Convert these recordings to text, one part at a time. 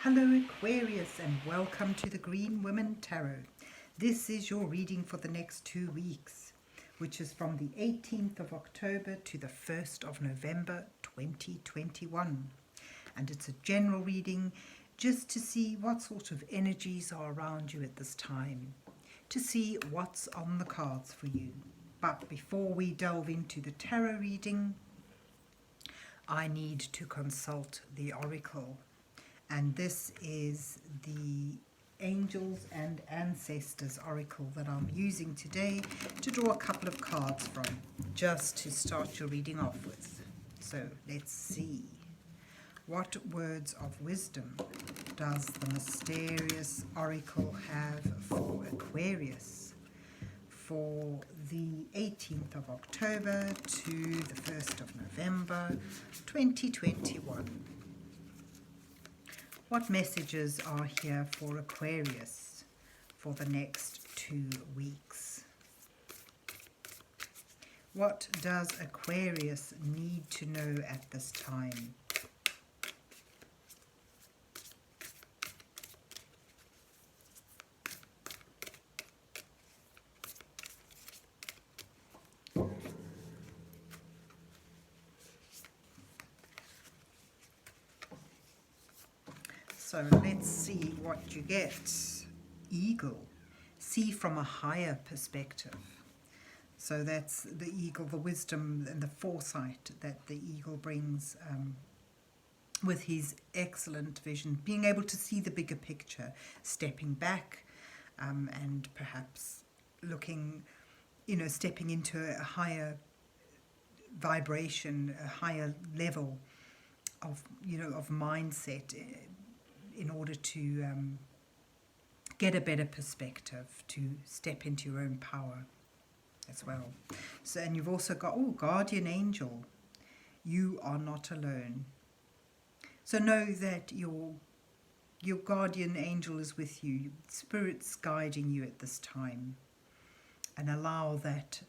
Hello Aquarius and welcome to the Green Women Tarot. This is your reading for the next 2 weeks, which is from the 18th of October to the 1st of November 2021. And it's a general reading just to see what sort of energies are around you at this time, to see what's on the cards for you. But before we delve into the tarot reading, I need to consult the oracle. And this is the Angels and Ancestors Oracle that I'm using today to draw a couple of cards from, just to start your reading off with. So let's see. What words of wisdom does the mysterious oracle have for Aquarius for the 18th of October to the 1st of November 2021? What messages are here for Aquarius for the next 2 weeks? What does Aquarius need to know at this time? So let's see what you get. Eagle. See from a higher perspective. So that's the eagle, the wisdom and the foresight that the eagle brings with his excellent vision. Being able to see the bigger picture, stepping back and perhaps looking, stepping into a higher vibration, a higher level of, of mindset, in order to get a better perspective, to step into your own power as well. So, and you've also got, guardian angel. You are not alone. So know that your guardian angel is with you. Spirit's guiding you at this time. And allow that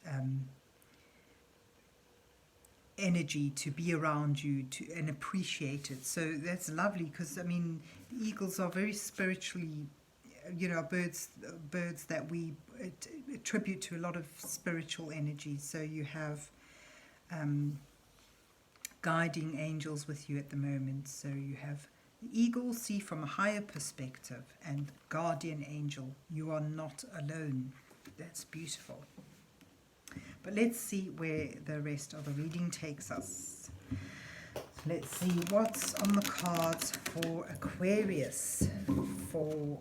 energy to be around you and appreciate it. So that's lovely, because the eagles are very spiritually, birds that we attribute to a lot of spiritual energy. So you have guiding angels with you at the moment. So you have the eagle, see from a higher perspective, and guardian angel. You are not alone. That's beautiful. But let's see where the rest of the reading takes us. Let's see what's on the cards for Aquarius for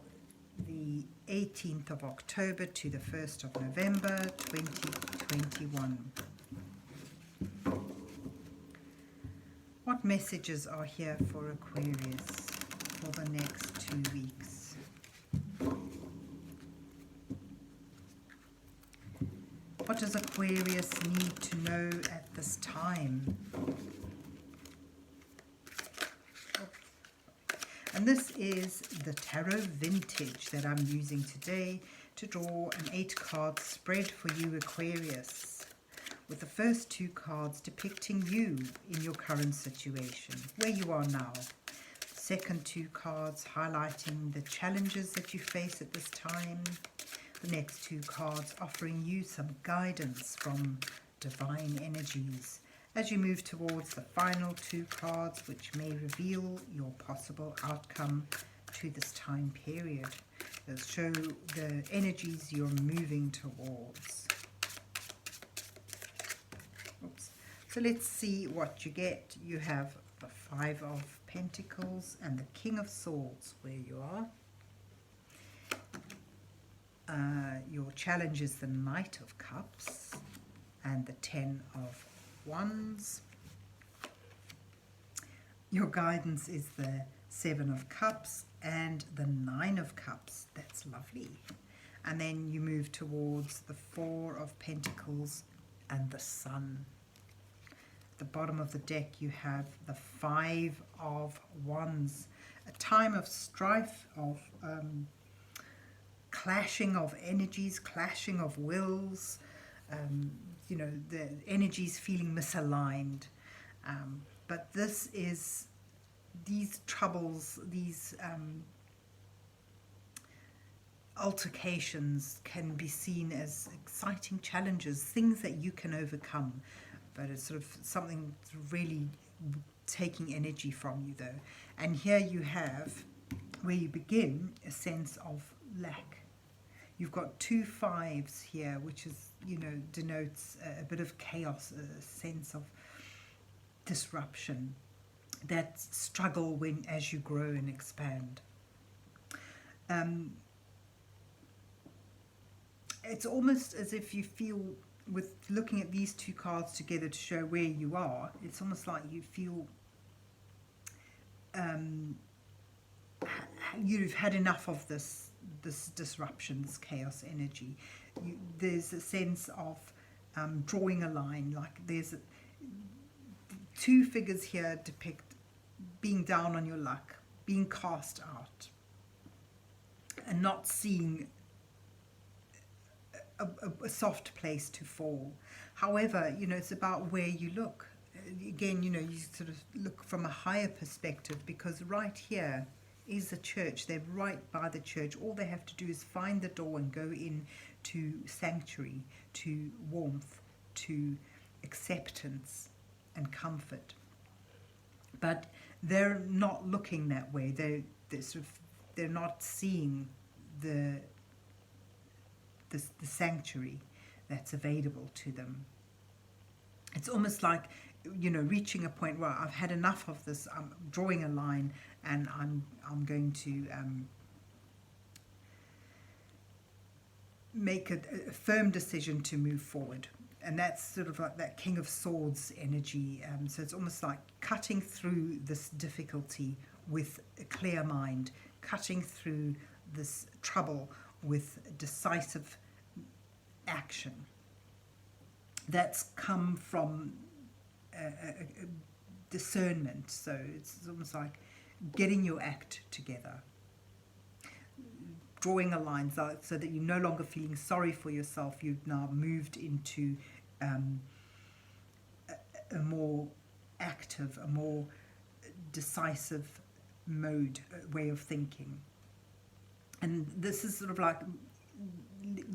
the 18th of October to the 1st of November 2021. What messages are here for Aquarius for the next 2 weeks? What does Aquarius need to know at this time? And this is the Tarot Vintage that I'm using today to draw an 8-card spread for you, Aquarius, with the first 2 cards depicting you in your current situation, where you are now. The second 2 cards highlighting the challenges that you face at this time. The next 2 cards offering you some guidance from divine energies as you move towards the final 2 cards, which may reveal your possible outcome to this time period. They'll show the energies you're moving towards. Oops. So let's see what you get. You have the 5 of Pentacles and the King of Swords where you are. Your challenge is the Knight of Cups and the 10 of Wands. Your guidance is the 7 of Cups and the 9 of Cups. That's lovely. And then you move towards the 4 of Pentacles and the Sun. At the bottom of the deck you have the 5 of Wands. A time of strife, of clashing of energies, clashing of wills, the energies feeling misaligned. But this is these troubles, these altercations can be seen as exciting challenges, things that you can overcome, but it's sort of something really taking energy from you though. And here you have, where you begin, a sense of lack. You've got 2 5s here, which is, you know, denotes a bit of chaos, a sense of disruption, that struggle when as you grow and expand. It's almost as if you feel, with looking at these 2 cards together to show where you are, it's almost like you feel you've had enough of this disruption, this chaos energy. There's a sense of drawing a line, like there's 2 figures here depict being down on your luck, being cast out, and not seeing a soft place to fall. However, you know, it's about where you look. Again, you know, you sort of look from a higher perspective, because right here is the church. They're right by the church. All they have to do is find the door and go in to sanctuary, to warmth, to acceptance and comfort. But they're not looking that way. They're not seeing the sanctuary that's available to them. It's almost like, you know, reaching a point where I've had enough of this. I'm drawing a line, and I'm going to make a firm decision to move forward. And that's sort of like that King of Swords energy. So it's almost like cutting through this difficulty with a clear mind, cutting through this trouble with decisive action. That's come from discernment. So it's almost like getting your act together, drawing a line so that you're no longer feeling sorry for yourself. You've now moved into a more active, a more decisive mode, way of thinking. And this is sort of like,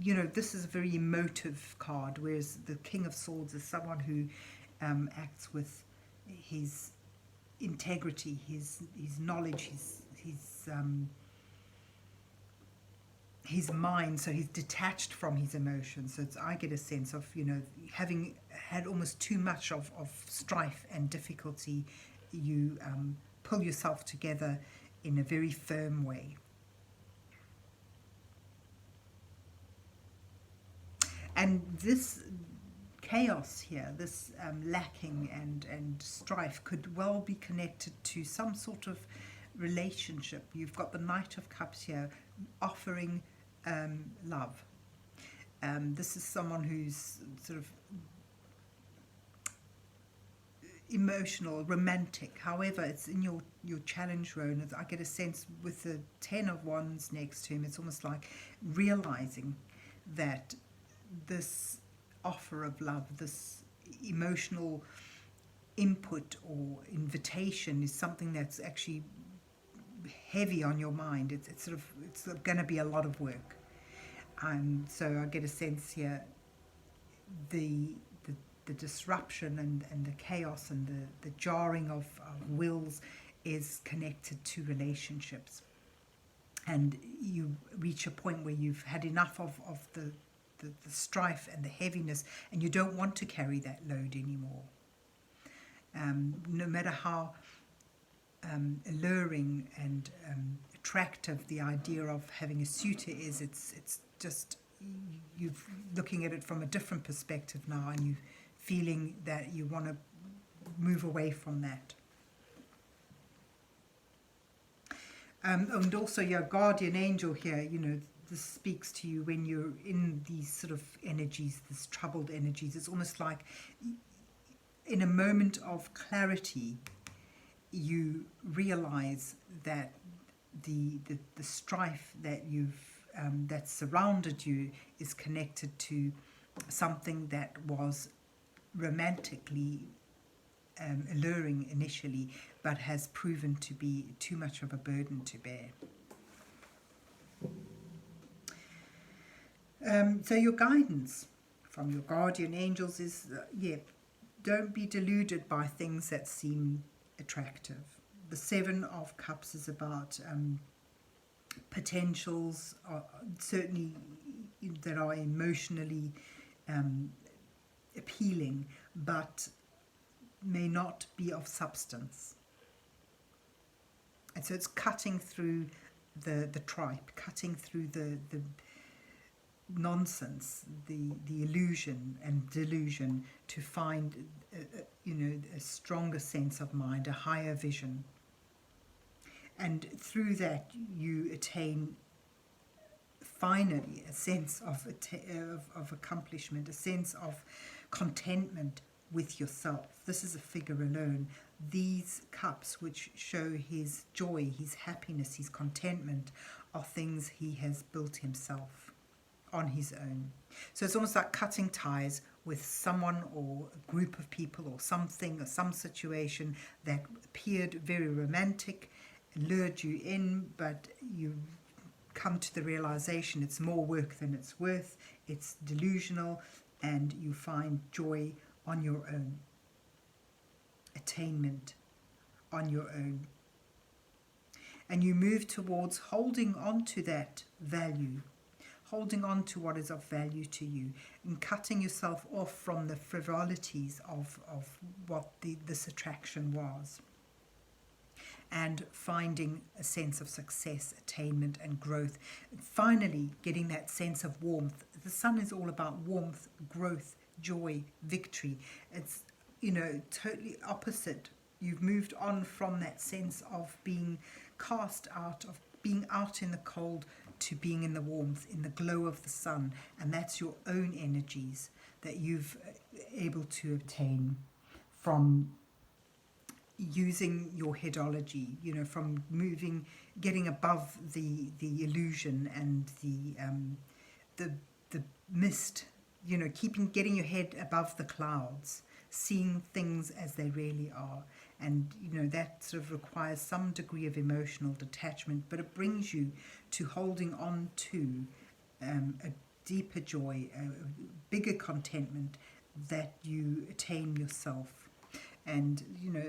you know, this is a very emotive card, whereas the King of Swords is someone who acts with his integrity, his knowledge, his mind. So he's detached from his emotions. So I get a sense of, you know, having had almost too much of strife and difficulty, you pull yourself together in a very firm way. And this chaos here, this lacking and strife, could well be connected to some sort of relationship. You've got the Knight of Cups here, offering love. This is someone who's sort of emotional, romantic. However, it's in your challenge row. I get a sense with the 10 of Wands next to him, it's almost like realizing that this offer of love, this emotional input or invitation, is something that's actually heavy on your mind. It's going to be a lot of work. So I get a sense here, the disruption and the chaos and the jarring of wills is connected to relationships. And you reach a point where you've had enough of the strife and the heaviness, and you don't want to carry that load anymore. No matter how alluring and attractive the idea of having a suitor is, it's just, you're looking at it from a different perspective now, and you're feeling that you want to move away from that. And also your guardian angel here, you know, this speaks to you when you're in these sort of energies, these troubled energies. It's almost like in a moment of clarity, you realize that the strife that that's surrounded you is connected to something that was romantically alluring initially, but has proven to be too much of a burden to bear. So your guidance from your guardian angels is, don't be deluded by things that seem attractive. The Seven of Cups is about potentials, certainly that are emotionally appealing, but may not be of substance. And so it's cutting through the tripe, cutting through the nonsense, the illusion and delusion, to find a stronger sense of mind, a higher vision. And through that you attain finally a sense of accomplishment, a sense of contentment with yourself. This is a figure alone. These cups, which show his joy, his happiness, his contentment, are things he has built himself on his own. So it's almost like cutting ties with someone or a group of people or something or some situation that appeared very romantic, lured you in, but you come to the realization it's more work than it's worth, it's delusional, and you find joy on your own, attainment on your own. And you move towards holding on to that value, holding on to what is of value to you, and cutting yourself off from the frivolities of what this attraction was, and finding a sense of success, attainment and growth. And finally, getting that sense of warmth. The sun is all about warmth, growth, joy, victory. It's, totally opposite. You've moved on from that sense of being cast out, of being out in the cold, to being in the warmth, in the glow of the sun. And that's your own energies that you've able to obtain from using your headology, from getting above the illusion and the mist, getting your head above the clouds, seeing things as they really are. And that sort of requires some degree of emotional detachment, but it brings you to holding on to a deeper joy, a bigger contentment that you attain yourself. And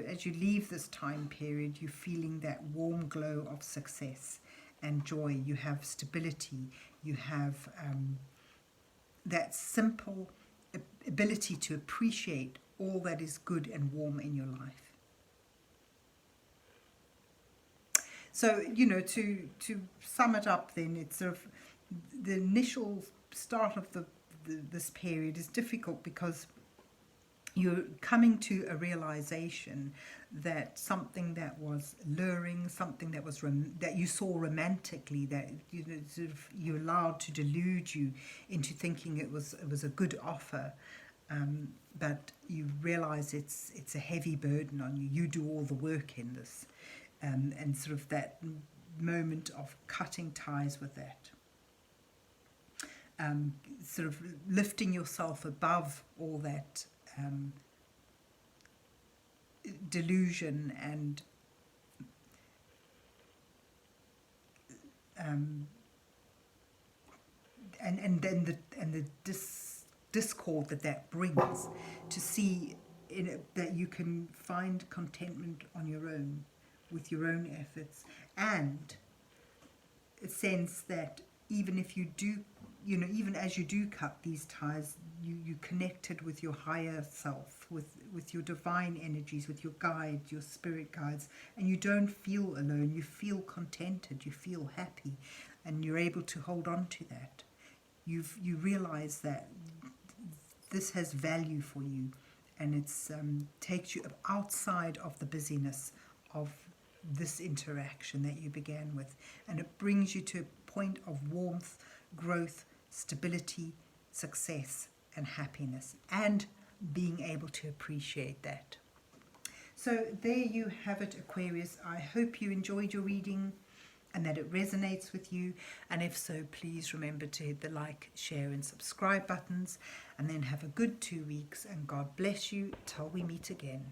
as you leave this time period, you're feeling that warm glow of success and joy. You have stability, you have that simple ability to appreciate all that is good and warm in your life. So, to sum it up then, it's sort of the initial start of this period is difficult because you're coming to a realization that something that was luring, something that was that you saw romantically, that you allowed to delude you into thinking it was a good offer, but you realize it's a heavy burden on you. You do all the work in this. And sort of that moment of cutting ties with that, sort of lifting yourself above all that delusion and then the discord that brings, to see that you can find contentment on your own, with your own efforts, and a sense that even if you do, even as you do cut these ties, you connected with your higher self, with your divine energies, with your guides, your spirit guides, and you don't feel alone. You feel contented, you feel happy, and you're able to hold on to that. You realize that this has value for you, and it's takes you outside of the busyness of this interaction that you began with, and it brings you to a point of warmth, growth, stability, success and happiness, and being able to appreciate that. So there you have it, Aquarius. I hope you enjoyed your reading and that it resonates with you, and if so, please remember to hit the like, share and subscribe buttons, and then have a good 2 weeks, and God bless you till we meet again.